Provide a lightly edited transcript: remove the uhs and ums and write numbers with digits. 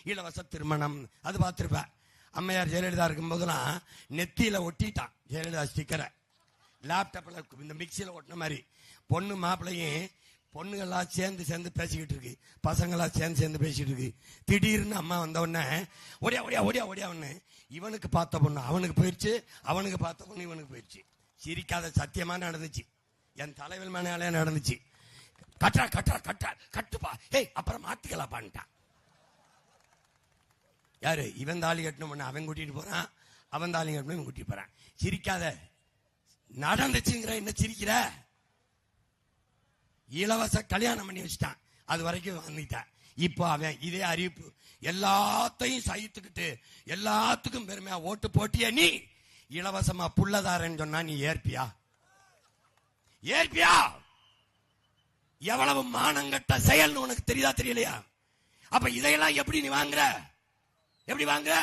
இலவச திருமணம் அது பார்த்திருப்ப. அம்மையார் ஜெயலலிதா இருக்கும் போதெல்லாம் நெத்தியில ஒட்டிட்டான் ஜெயலலிதா ஸ்டிக்கரை, லேப்டாப்ல இந்த மிக்சியில ஒட்டின மாதிரி. பொண்ணு மாப்பிள்ளையும் பொண்ணுகள்லாம் சேர்ந்து சேர்ந்து பேசிக்கிட்டு இருக்கு, பசங்களாம் சேர்ந்து பேசிட்டு இருக்கு. திடீர்னு அம்மா வந்த உடனே ஓடியா ஓடியா ஓடியா ஓடியான்னு இவனுக்கு பார்த்த பொண்ணு அவனுக்கு போயிடுச்சு, அவனுக்கு பார்த்த பொண்ணு இவனுக்கு போயிடுச்சு. சிரிக்காத சத்தியமா நடந்துச்சு, என் தலைவர் மேனாலே நடந்துச்சு. கட்டா கட்டா கட்டா கட்டுப்பா, ஏய் அப்புறம் மாத்திக்கலாம் பண்ணிட்டான். யாரு? இவன் தாலி கட்டணும், அவன் கூட்டிட்டு போறான், அவன் தாலி கட்டணும் இவன் கூட்டிட்டு போறான். சிரிக்காத, நடந்துச்சுங்கிற என்ன சிரிக்கிற? இலவச கல்யாணம் பண்ணி வச்சுட்டான், அது வரைக்கும் வந்துட்டான். இப்போ அவன் இதே அறிவிப்பு எல்லாத்தையும் சகித்துக்கிட்டு எல்லாத்துக்கும் பெருமையா ஓட்டு போட்டிய நீ இலவசமா புள்ளதாரன்னு சொன்னா நீ ஏற்பியா? ஏற்பியா? எவ்வளவு மானங்கட்ட செயல் உனக்கு தெரியுதா தெரியலையா? அப்ப இதையெல்லாம் எப்படி நீ வாங்குற? எப்படி வாங்குற?